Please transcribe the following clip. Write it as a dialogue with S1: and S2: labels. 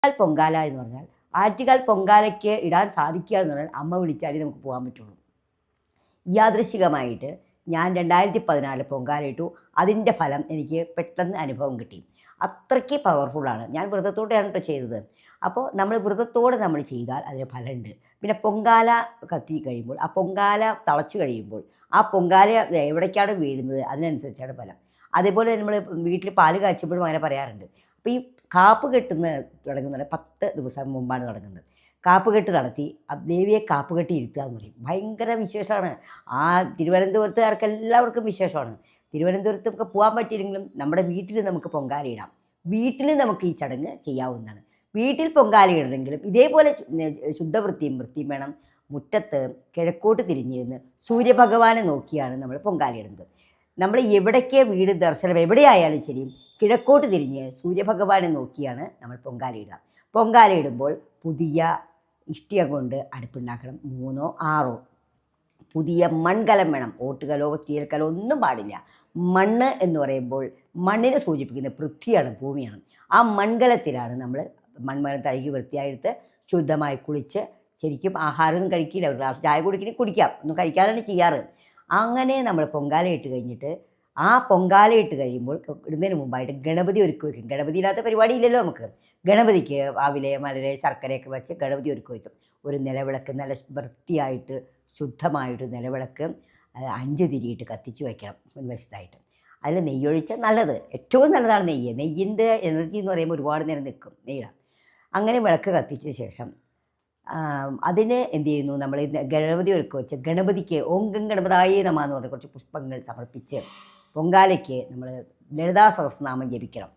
S1: ആറ്റുകാൽ പൊങ്കാല എന്ന് പറഞ്ഞാൽ ആറ്റുകാൽ പൊങ്കാലയ്ക്ക് ഇടാൻ സാധിക്കുക എന്ന് പറഞ്ഞാൽ അമ്മ വിളിച്ചാലേ നമുക്ക് പോകാൻ പറ്റുള്ളൂ. യാദൃശ്ചികമായിട്ട് ഞാൻ 2014 പൊങ്കാല ഇട്ടു. അതിൻ്റെ ഫലം എനിക്ക് പെട്ടെന്ന് അനുഭവം കിട്ടി. അത്രയ്ക്ക് പവർഫുള്ളാണ്. ഞാൻ വ്രതത്തോടെയാണ് കേട്ടോ ചെയ്തത്. അപ്പോൾ നമ്മൾ വ്രതത്തോടെ നമ്മൾ ചെയ്താൽ അതിന് ഫലമുണ്ട്. പിന്നെ പൊങ്കാല കത്തി കഴിയുമ്പോൾ ആ പൊങ്കാല തിളച്ച് കഴിയുമ്പോൾ ആ പൊങ്കാല എവിടേക്കാണ് വീഴുന്നത് അതിനനുസരിച്ചാണ് ഫലം. അതേപോലെ നമ്മൾ വീട്ടിൽ പാല് കാച്ചുമ്പോഴും അങ്ങനെ പറയാറുണ്ട്. അപ്പോൾ ഈ കാപ്പ് കെട്ടുന്ന തുടങ്ങുന്നത് 10 ദിവസം മുമ്പാണ് തുടങ്ങുന്നത്. കാപ്പ് കെട്ട് നടത്തി ദേവിയെ കാപ്പ് കെട്ടി ഇരുത്തുക എന്ന് പറയും. ഭയങ്കര വിശേഷമാണ്. ആ തിരുവനന്തപുരത്തുകാർക്ക് എല്ലാവർക്കും വിശേഷമാണ്. തിരുവനന്തപുരത്ത് നമുക്ക് പോകാൻ പറ്റിയില്ലെങ്കിലും നമ്മുടെ വീട്ടിൽ നമുക്ക് പൊങ്കാലയിടാം. വീട്ടിൽ നമുക്ക് ഈ ചടങ്ങ് ചെയ്യാവുന്നതാണ്. വീട്ടിൽ പൊങ്കാലയിടണമെങ്കിലും ഇതേപോലെ ശുദ്ധവൃത്തിയും വേണം. മുറ്റത്ത് കിഴക്കോട്ട് തിരിഞ്ഞിരുന്ന് സൂര്യഭഗവാനെ നോക്കിയാണ് നമ്മൾ പൊങ്കാലയിടുന്നത്. നമ്മൾ എവിടേക്ക് വീട് ദർശനം എവിടെയായാലും ശരി കിഴക്കോട്ട് തിരിഞ്ഞ് സൂര്യഭഗവാനെ നോക്കിയാണ് നമ്മൾ പൊങ്കാലയിടുക. പൊങ്കാലയിടുമ്പോൾ പുതിയ ഇഷ്ടിക കൊണ്ട് അടുപ്പുണ്ടാക്കണം. 3ഓ 6ഓ പുതിയ മൺകലം വേണം. ഓട്ടുകലോ സ്റ്റീൽ കലോ ഒന്നും പാടില്ല. മണ്ണ് എന്ന് പറയുമ്പോൾ മണ്ണിനെ സൂചിപ്പിക്കുന്ന പൃഥ്വിയാണ്, ഭൂമിയാണ്. ആ മൺകലത്തിലാണ് നമ്മൾ മൺമരം തഴുകി വൃത്തിയായെടുത്ത് ശുദ്ധമായി കുളിച്ച്, ശരിക്കും ആഹാരമൊന്നും കഴിക്കില്ല, ഒരു ഗ്ലാസ് ചായ കുടിക്കണമെങ്കിൽ കുടിക്കാം, ഒന്നും കഴിക്കാനാണ് ചെയ്യാറ്. അങ്ങനെ നമ്മൾ പൊങ്കാല ഇട്ട് കഴിഞ്ഞിട്ട് ആ പൊങ്കാല ഇട്ട് കഴിയുമ്പോൾ ഇടുന്നതിന് മുമ്പായിട്ട് ഗണപതി ഒരുക്കി വയ്ക്കും. ഗണപതി ഇല്ലാത്ത പരിപാടി ഇല്ലല്ലോ നമുക്ക്. ഗണപതിക്ക് ആവിലെ മലരെ ശർക്കരയൊക്കെ വെച്ച് ഗണപതി ഒരുക്കി വയ്ക്കും. ഒരു നിലവിളക്ക് നല്ല വൃത്തിയായിട്ട് ശുദ്ധമായിട്ട് നിലവിളക്ക് 5 തിരിയിട്ട് കത്തിച്ച് വയ്ക്കണം മുൻവശത്തായിട്ട്. അതിൽ നെയ്യൊഴിച്ചാൽ നല്ലത്, ഏറ്റവും നല്ലതാണ് നെയ്യ്. നെയ്യിൻ്റെ എനർജി എന്ന് പറയുമ്പോൾ ഒരുപാട് നേരം നിൽക്കും നെയ്യിടാം. അങ്ങനെ വിളക്ക് കത്തിച്ച ശേഷം അതിന് എന്ത് ചെയ്യുന്നു, നമ്മൾ ഗണപതി ഒരുക്കി വെച്ച് ഗണപതിക്ക് ഓം ഗം ഗണപതായേ നമഃ എന്ന് പറഞ്ഞ് കുറച്ച് പുഷ്പങ്ങൾ സമർപ്പിച്ച് പൊങ്കാലയ്ക്ക് നമ്മൾ ലളിതാ സഹസ്രനാമം ജപിക്കണം.